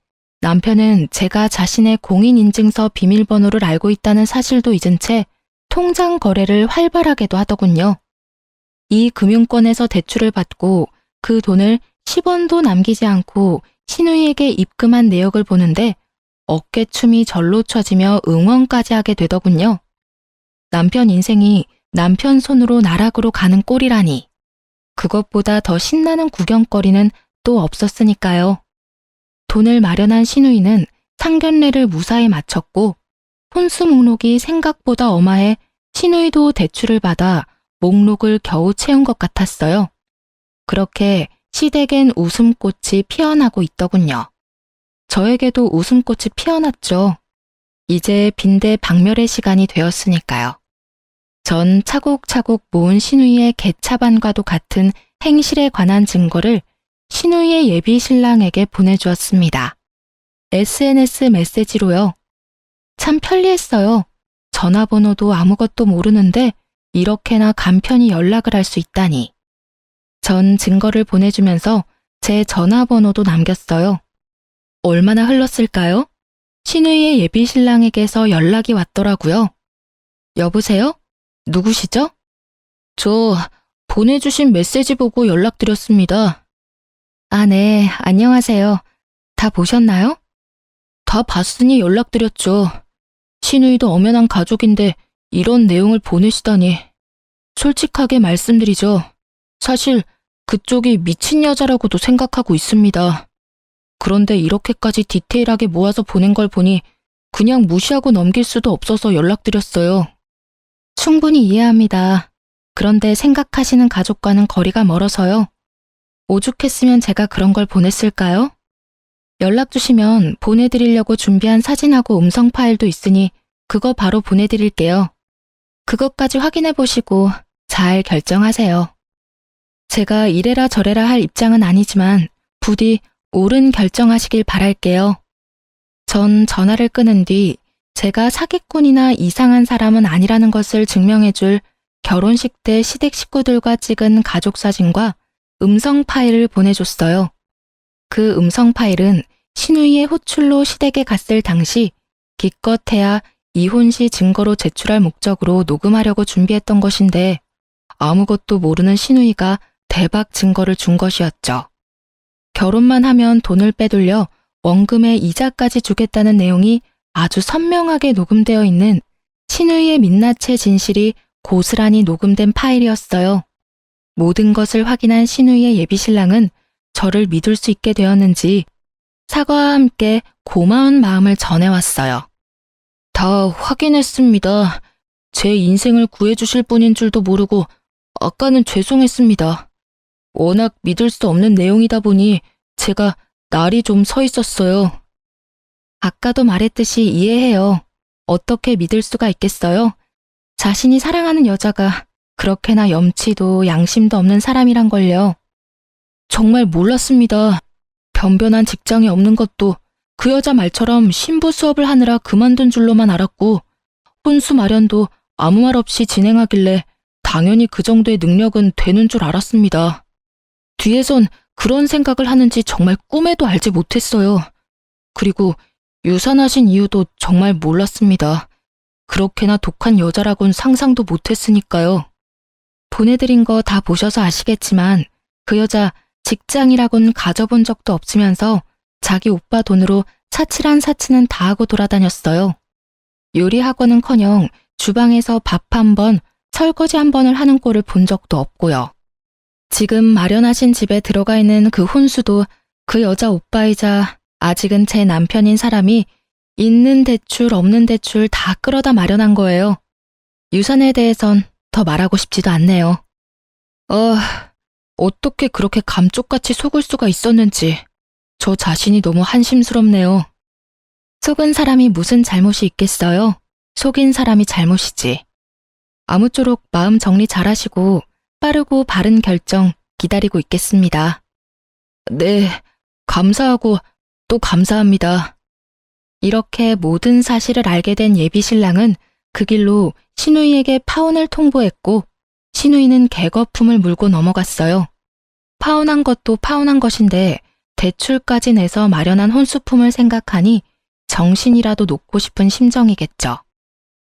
남편은 제가 자신의 공인인증서 비밀번호를 알고 있다는 사실도 잊은 채 통장 거래를 활발하게도 하더군요. 이 금융권에서 대출을 받고 그 돈을 10원도 남기지 않고 신우이에게 입금한 내역을 보는데 어깨춤이 절로 쳐지며 응원까지 하게 되더군요. 남편 인생이 남편 손으로 나락으로 가는 꼴이라니. 그것보다 더 신나는 구경거리는 또 없었으니까요. 돈을 마련한 신우이는 상견례를 무사히 마쳤고 혼수 목록이 생각보다 어마해 신우이도 대출을 받아 목록을 겨우 채운 것 같았어요. 그렇게 시댁엔 웃음꽃이 피어나고 있더군요. 저에게도 웃음꽃이 피어났죠. 이제 빈대 박멸의 시간이 되었으니까요. 전 차곡차곡 모은 신우이의 개차반과도 같은 행실에 관한 증거를 신우이의 예비 신랑에게 보내주었습니다. SNS 메시지로요. 참 편리했어요. 전화번호도 아무것도 모르는데 이렇게나 간편히 연락을 할 수 있다니. 전 증거를 보내주면서 제 전화번호도 남겼어요. 얼마나 흘렀을까요? 신우이의 예비 신랑에게서 연락이 왔더라고요. 여보세요? 누구시죠? 저 보내주신 메시지 보고 연락드렸습니다. 아, 네, 안녕하세요. 다 보셨나요? 다 봤으니 연락드렸죠. 신우이도 엄연한 가족인데 이런 내용을 보내시다니. 솔직하게 말씀드리죠. 사실 그쪽이 미친 여자라고도 생각하고 있습니다. 그런데 이렇게까지 디테일하게 모아서 보낸 걸 보니 그냥 무시하고 넘길 수도 없어서 연락드렸어요. 충분히 이해합니다. 그런데 생각하시는 가족과는 거리가 멀어서요. 오죽했으면 제가 그런 걸 보냈을까요? 연락 주시면 보내드리려고 준비한 사진하고 음성 파일도 있으니 그거 바로 보내드릴게요. 그것까지 확인해 보시고 잘 결정하세요. 제가 이래라 저래라 할 입장은 아니지만 부디 옳은 결정하시길 바랄게요. 전 전화를 끊은 뒤 제가 사기꾼이나 이상한 사람은 아니라는 것을 증명해줄 결혼식 때 시댁 식구들과 찍은 가족 사진과 음성 파일을 보내줬어요. 그 음성 파일은 신우이의 호출로 시댁에 갔을 당시 기껏해야 이혼 시 증거로 제출할 목적으로 녹음하려고 준비했던 것인데 아무것도 모르는 신우이가 대박 증거를 준 것이었죠. 결혼만 하면 돈을 빼돌려 원금의 이자까지 주겠다는 내용이 아주 선명하게 녹음되어 있는 신우이의 민낯의 진실이 고스란히 녹음된 파일이었어요. 모든 것을 확인한 신우이의 예비신랑은 저를 믿을 수 있게 되었는지 사과와 함께 고마운 마음을 전해왔어요. 다 확인했습니다. 제 인생을 구해주실 분인 줄도 모르고 아까는 죄송했습니다. 워낙 믿을 수 없는 내용이다 보니 제가 날이 좀 서 있었어요. 아까도 말했듯이 이해해요. 어떻게 믿을 수가 있겠어요? 자신이 사랑하는 여자가 그렇게나 염치도 양심도 없는 사람이란 걸요. 정말 몰랐습니다. 변변한 직장이 없는 것도 그 여자 말처럼 신부 수업을 하느라 그만둔 줄로만 알았고 혼수 마련도 아무 말 없이 진행하길래 당연히 그 정도의 능력은 되는 줄 알았습니다. 뒤에선 그런 생각을 하는지 정말 꿈에도 알지 못했어요. 그리고 유산하신 이유도 정말 몰랐습니다. 그렇게나 독한 여자라곤 상상도 못했으니까요. 보내드린 거 다 보셔서 아시겠지만 그 여자 직장이라곤 가져본 적도 없으면서 자기 오빠 돈으로 사치란 사치는 다 하고 돌아다녔어요. 요리학원은커녕 주방에서 밥 한 번, 설거지 한 번을 하는 꼴을 본 적도 없고요. 지금 마련하신 집에 들어가 있는 그 혼수도 그 여자 오빠이자 아직은 제 남편인 사람이 있는 대출 없는 대출 다 끌어다 마련한 거예요. 유산에 대해선 더 말하고 싶지도 않네요. 어떻게 그렇게 감쪽같이 속을 수가 있었는지 저 자신이 너무 한심스럽네요. 속은 사람이 무슨 잘못이 있겠어요? 속인 사람이 잘못이지. 아무쪼록 마음 정리 잘하시고 빠르고 바른 결정 기다리고 있겠습니다. 네, 감사하고 또 감사합니다. 이렇게 모든 사실을 알게 된 예비 신랑은 그 길로 시누이에게 파혼을 통보했고 시누이는 개거품을 물고 넘어갔어요. 파혼한 것도 파혼한 것인데 대출까지 내서 마련한 혼수품을 생각하니 정신이라도 놓고 싶은 심정이겠죠.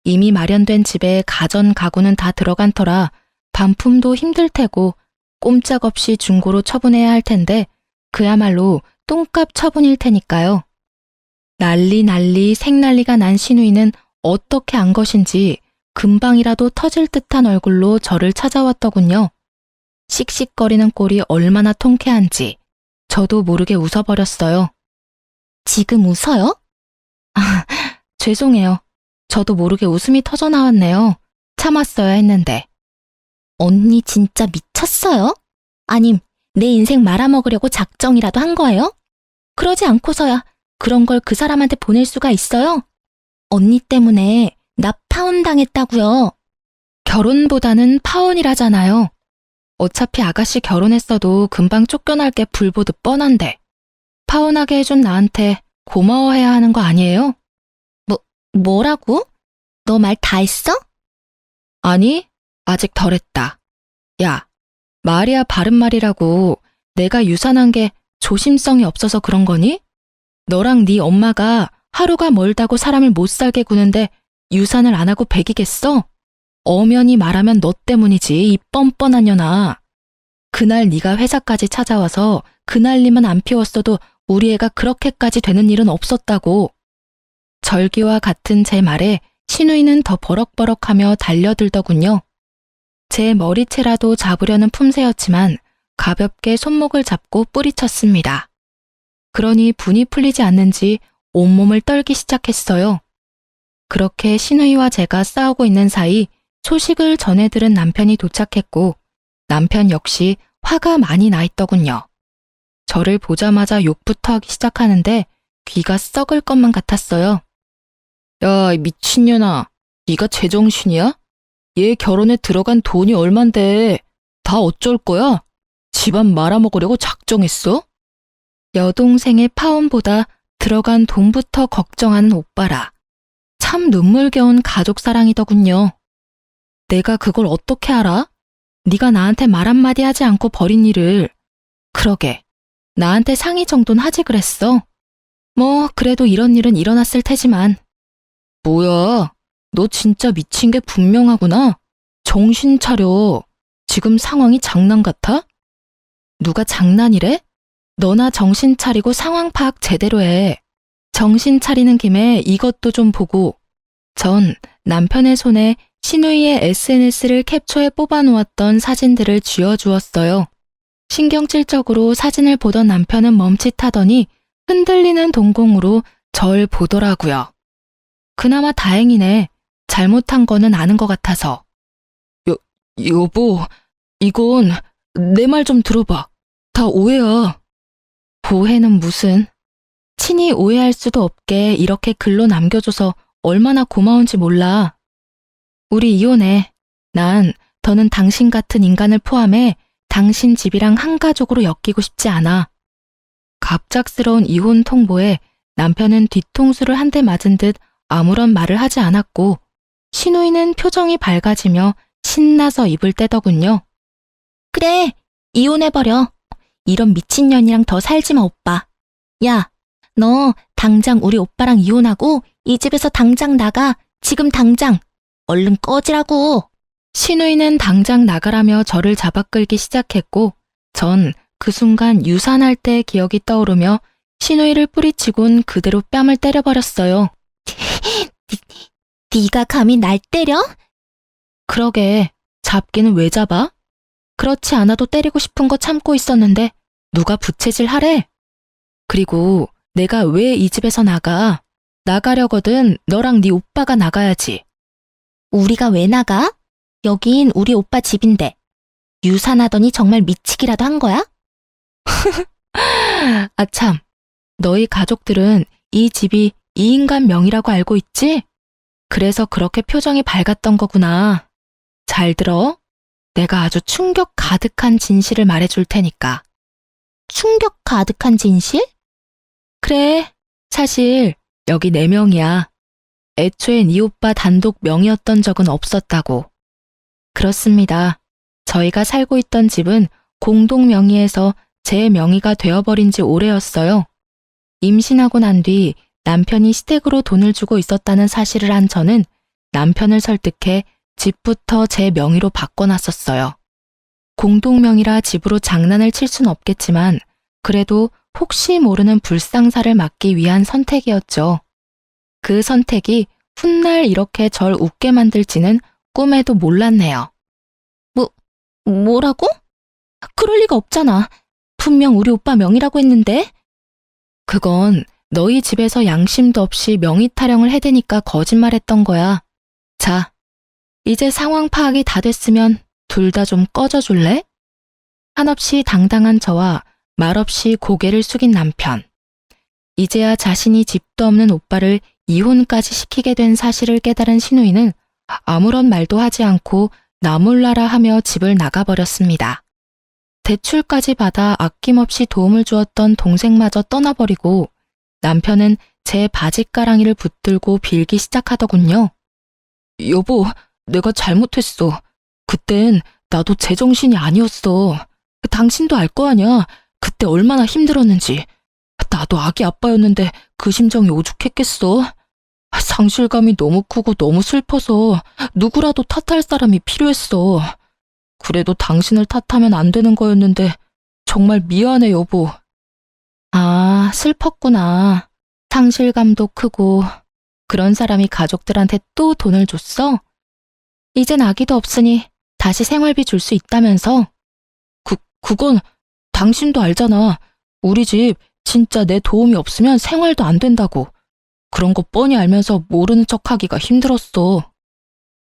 이미 마련된 집에 가전 가구는 다 들어간 터라 반품도 힘들 테고 꼼짝없이 중고로 처분해야 할 텐데 그야말로 똥값 처분일 테니까요. 난리 생난리가 난 시누이는 어떻게 안 것인지 금방이라도 터질 듯한 얼굴로 저를 찾아왔더군요. 씩씩거리는 꼴이 얼마나 통쾌한지 저도 모르게 웃어버렸어요. 지금 웃어요? 죄송해요. 저도 모르게 웃음이 터져나왔네요. 참았어야 했는데. 언니 진짜 미쳤어요? 아님 내 인생 말아먹으려고 작정이라도 한 거예요? 그러지 않고서야 그런 걸 그 사람한테 보낼 수가 있어요? 언니 때문에 나 파혼당했다고요. 결혼보다는 파혼이라잖아요. 어차피 아가씨 결혼했어도 금방 쫓겨날 게 불보듯 뻔한데 파혼하게 해준 나한테 고마워해야 하는 거 아니에요? 뭐라고? 너 말 다 했어? 아니, 아직 덜 했다. 야, 말이야 바른 말이라고 내가 유산한 게 조심성이 없어서 그런 거니? 너랑 네 엄마가 하루가 멀다고 사람을 못 살게 구는데 유산을 안 하고 배기겠어? 엄연히 말하면 너 때문이지, 이 뻔뻔한 년아. 그날 네가 회사까지 찾아와서 그 난리만 안 피웠어도 우리 애가 그렇게까지 되는 일은 없었다고. 절기와 같은 제 말에 시누이는 더 버럭버럭하며 달려들더군요. 제 머리채라도 잡으려는 품새였지만 가볍게 손목을 잡고 뿌리쳤습니다. 그러니 분이 풀리지 않는지 온몸을 떨기 시작했어요. 그렇게 시누이와 제가 싸우고 있는 사이 소식을 전해 들은 남편이 도착했고 남편 역시 화가 많이 나 있더군요. 저를 보자마자 욕부터 하기 시작하는데 귀가 썩을 것만 같았어요. 야, 이 미친년아. 네가 제정신이야? 얘 결혼에 들어간 돈이 얼만데 다 어쩔 거야? 집안 말아먹으려고 작정했어? 여동생의 파혼보다 들어간 돈부터 걱정하는 오빠라. 참 눈물겨운 가족사랑이더군요. 내가 그걸 어떻게 알아? 네가 나한테 말 한마디 하지 않고 버린 일을. 그러게, 나한테 상의 정도는 하지 그랬어. 뭐 그래도 이런 일은 일어났을 테지만. 뭐야, 너 진짜 미친 게 분명하구나. 정신 차려. 지금 상황이 장난 같아? 누가 장난이래? 너나 정신 차리고 상황 파악 제대로 해. 정신 차리는 김에 이것도 좀 보고. 전 남편의 손에 시누이의 SNS를 캡처해 뽑아놓았던 사진들을 쥐어주었어요. 신경질적으로 사진을 보던 남편은 멈칫하더니 흔들리는 동공으로 절 보더라고요. 그나마 다행이네. 잘못한 거는 아는 것 같아서. 여보, 이건 내 말 좀 들어봐. 다 오해야. 오해는 무슨. 친히 오해할 수도 없게 이렇게 글로 남겨줘서 얼마나 고마운지 몰라. 우리 이혼해. 난 더는 당신 같은 인간을 포함해 당신 집이랑 한 가족으로 엮이고 싶지 않아. 갑작스러운 이혼 통보에 남편은 뒤통수를 한 대 맞은 듯 아무런 말을 하지 않았고 신우이는 표정이 밝아지며 신나서 입을 떼더군요. 그래, 이혼해버려. 이런 미친년이랑 더 살지 마, 오빠. 야, 너 당장 우리 오빠랑 이혼하고 이 집에서 당장 나가. 지금 당장. 얼른 꺼지라고. 신우이는 당장 나가라며 저를 잡아 끌기 시작했고 전 그 순간 유산할 때의 기억이 떠오르며 신우이를 뿌리치곤 그대로 뺨을 때려버렸어요. 네가 감히 날 때려? 그러게, 잡기는 왜 잡아? 그렇지 않아도 때리고 싶은 거 참고 있었는데 누가 부채질 하래? 그리고 내가 왜 이 집에서 나가? 나가려거든 너랑 네 오빠가 나가야지. 우리가 왜 나가? 여긴 우리 오빠 집인데. 유산하더니 정말 미치기라도 한 거야? 아참, 너희 가족들은 이 집이 이 인간 명의라고 알고 있지? 그래서 그렇게 표정이 밝았던 거구나. 잘 들어. 내가 아주 충격 가득한 진실을 말해줄 테니까. 충격 가득한 진실? 그래, 사실 여기 내 명의야. 애초에 네 오빠 단독 명의였던 적은 없었다고. 그렇습니다. 저희가 살고 있던 집은 공동 명의에서 제 명의가 되어버린 지 오래였어요. 임신하고 난 뒤 남편이 시댁으로 돈을 주고 있었다는 사실을 한 저는 남편을 설득해 집부터 제 명의로 바꿔놨었어요. 공동 명의라 집으로 장난을 칠 순 없겠지만 그래도 혹시 모르는 불상사를 막기 위한 선택이었죠. 그 선택이 훗날 이렇게 절 웃게 만들지는 꿈에도 몰랐네요. 뭐라고? 그럴 리가 없잖아. 분명 우리 오빠 명의라고 했는데. 그건 너희 집에서 양심도 없이 명의 타령을 해대니까 거짓말했던 거야. 자, 이제 상황 파악이 다 됐으면 둘 다 좀 꺼져줄래? 한없이 당당한 저와 말없이 고개를 숙인 남편. 이제야 자신이 집도 없는 오빠를 이혼까지 시키게 된 사실을 깨달은 신우이는 아무런 말도 하지 않고 나몰라라 하며 집을 나가버렸습니다. 대출까지 받아 아낌없이 도움을 주었던 동생마저 떠나버리고 남편은 제 바지가랑이를 붙들고 빌기 시작하더군요. 여보, 내가 잘못했어. 그땐 나도 제정신이 아니었어. 당신도 알 거 아냐. 그때 얼마나 힘들었는지. 나도 아기 아빠였는데 그 심정이 오죽했겠어. 상실감이 너무 크고 너무 슬퍼서 누구라도 탓할 사람이 필요했어. 그래도 당신을 탓하면 안 되는 거였는데 정말 미안해, 여보. 아, 슬펐구나. 상실감도 크고 그런 사람이 가족들한테 또 돈을 줬어? 이젠 아기도 없으니 다시 생활비 줄 수 있다면서? 그건 당신도 알잖아. 우리 집 진짜 내 도움이 없으면 생활도 안 된다고. 그런 거 뻔히 알면서 모르는 척하기가 힘들었어.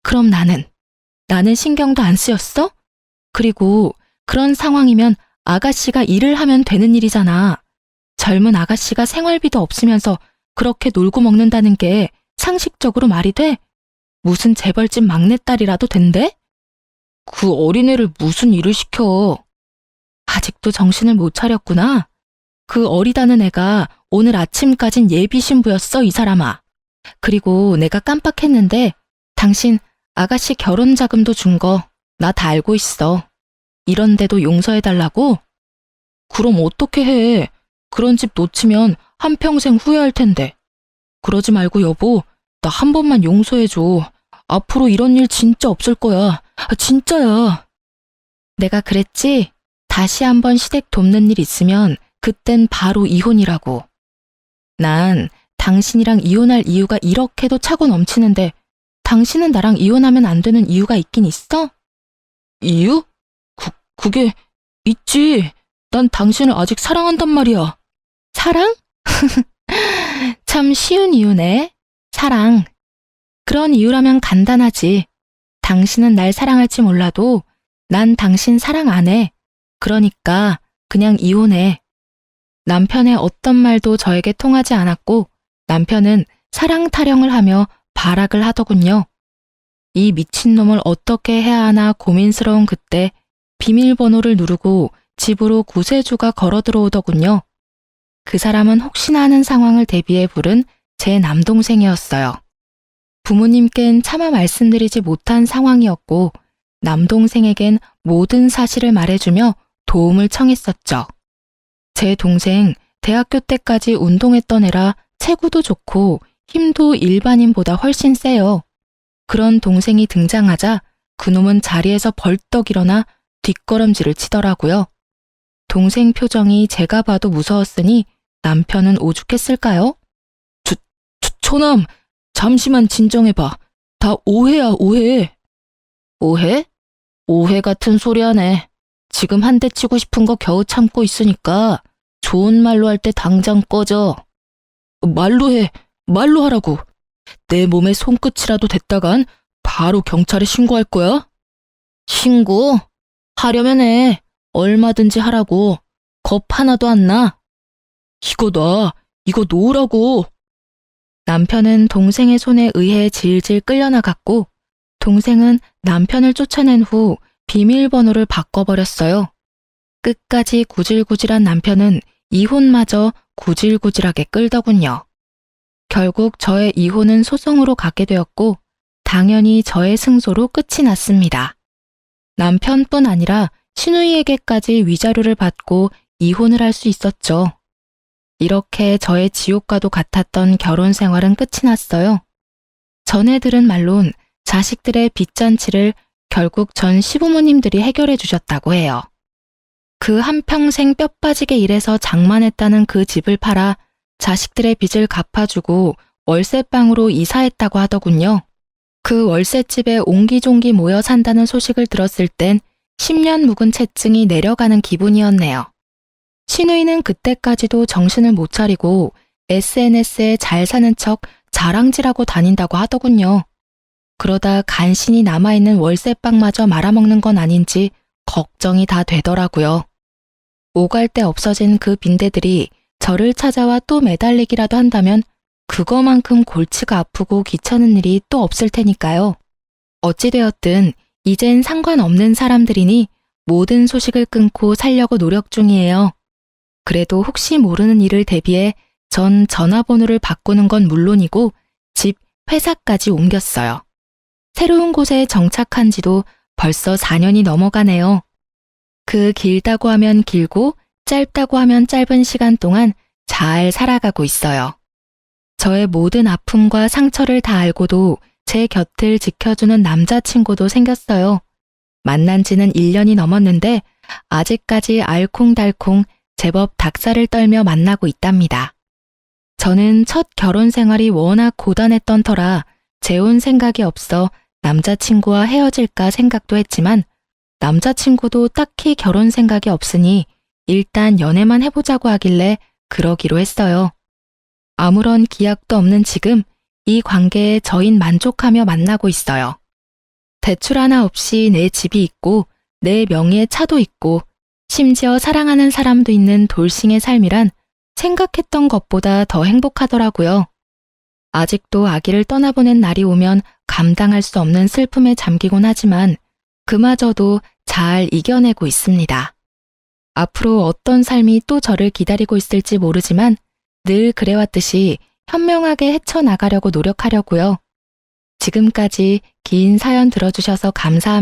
그럼 나는 신경도 안 쓰였어? 그리고 그런 상황이면 아가씨가 일을 하면 되는 일이잖아. 젊은 아가씨가 생활비도 없으면서 그렇게 놀고 먹는다는 게 상식적으로 말이 돼? 무슨 재벌집 막내딸이라도 된대? 그 어린애를 무슨 일을 시켜? 아직도 정신을 못 차렸구나. 그 어리다는 애가 오늘 아침까진 예비 신부였어, 이 사람아. 그리고 내가 깜빡했는데 당신 아가씨 결혼 자금도 준 거 나 다 알고 있어. 이런데도 용서해달라고? 그럼 어떻게 해? 그런 집 놓치면 한평생 후회할 텐데. 그러지 말고 여보, 나 한 번만 용서해줘. 앞으로 이런 일 진짜 없을 거야. 진짜야. 내가 그랬지? 다시 한번 시댁 돕는 일 있으면 그땐 바로 이혼이라고. 난 당신이랑 이혼할 이유가 이렇게도 차고 넘치는데 당신은 나랑 이혼하면 안 되는 이유가 있긴 있어? 이유? 그게 있지. 난 당신을 아직 사랑한단 말이야. 사랑? 참 쉬운 이유네. 사랑. 그런 이유라면 간단하지. 당신은 날 사랑할지 몰라도 난 당신 사랑 안 해. 그러니까 그냥 이혼해. 남편의 어떤 말도 저에게 통하지 않았고 남편은 사랑 타령을 하며 발악을 하더군요. 이 미친놈을 어떻게 해야 하나 고민스러운 그때 비밀번호를 누르고 집으로 구세주가 걸어 들어오더군요. 그 사람은 혹시나 하는 상황을 대비해 부른 제 남동생이었어요. 부모님께는 차마 말씀드리지 못한 상황이었고 남동생에겐 모든 사실을 말해주며 도움을 청했었죠. 제 동생 대학교 때까지 운동했던 애라 체구도 좋고 힘도 일반인보다 훨씬 세요. 그런 동생이 등장하자 그놈은 자리에서 벌떡 일어나 뒷걸음질을 치더라고요. 동생 표정이 제가 봐도 무서웠으니 남편은 오죽했을까요? 초남, 잠시만 진정해봐. 다 오해야, 오해. 오해? 오해 같은 소리 하네. 지금 한 대 치고 싶은 거 겨우 참고 있으니까 좋은 말로 할 때 당장 꺼져. 말로 해. 말로 하라고. 내 몸에 손끝이라도 댔다간 바로 경찰에 신고할 거야. 신고? 하려면 해. 얼마든지 하라고. 겁 하나도 안 나. 이거 놔. 이거 놓으라고. 남편은 동생의 손에 의해 질질 끌려나갔고 동생은 남편을 쫓아낸 후 비밀번호를 바꿔버렸어요. 끝까지 구질구질한 남편은 이혼마저 구질구질하게 끌더군요. 결국 저의 이혼은 소송으로 가게 되었고 당연히 저의 승소로 끝이 났습니다. 남편뿐 아니라 시누이에게까지 위자료를 받고 이혼을 할 수 있었죠. 이렇게 저의 지옥과도 같았던 결혼 생활은 끝이 났어요. 전에 들은 말론 자식들의 빚잔치를 결국 전 시부모님들이 해결해 주셨다고 해요. 그 한평생 뼈 빠지게 일해서 장만했다는 그 집을 팔아 자식들의 빚을 갚아주고 월세방으로 이사했다고 하더군요. 그 월세집에 옹기종기 모여 산다는 소식을 들었을 땐 10년 묵은 채증이 내려가는 기분이었네요. 시누이는 그때까지도 정신을 못 차리고 SNS에 잘 사는 척 자랑질하고 다닌다고 하더군요. 그러다 간신히 남아있는 월세방마저 말아먹는 건 아닌지 걱정이 다 되더라고요. 오갈 데 없어진 그 빈대들이 저를 찾아와 또 매달리기라도 한다면 그거만큼 골치가 아프고 귀찮은 일이 또 없을 테니까요. 어찌되었든 이젠 상관없는 사람들이니 모든 소식을 끊고 살려고 노력 중이에요. 그래도 혹시 모르는 일을 대비해 전 전화번호를 바꾸는 건 물론이고 집, 회사까지 옮겼어요. 새로운 곳에 정착한 지도 벌써 4년이 넘어가네요. 그 길다고 하면 길고 짧다고 하면 짧은 시간 동안 잘 살아가고 있어요. 저의 모든 아픔과 상처를 다 알고도 제 곁을 지켜주는 남자친구도 생겼어요. 만난 지는 1년이 넘었는데 아직까지 알콩달콩 제법 닭살을 떨며 만나고 있답니다. 저는 첫 결혼 생활이 워낙 고단했던 터라 재혼 생각이 없어 남자친구와 헤어질까 생각도 했지만 남자친구도 딱히 결혼 생각이 없으니 일단 연애만 해보자고 하길래 그러기로 했어요. 아무런 기약도 없는 지금 이 관계에 저흰 만족하며 만나고 있어요. 대출 하나 없이 내 집이 있고 내 명의의 차도 있고 심지어 사랑하는 사람도 있는 돌싱의 삶이란 생각했던 것보다 더 행복하더라고요. 아직도 아기를 떠나보낸 날이 오면 감당할 수 없는 슬픔에 잠기곤 하지만 그마저도 잘 이겨내고 있습니다. 앞으로 어떤 삶이 또 저를 기다리고 있을지 모르지만 늘 그래왔듯이 현명하게 헤쳐나가려고 노력하려고요. 지금까지 긴 사연 들어주셔서 감사합니다.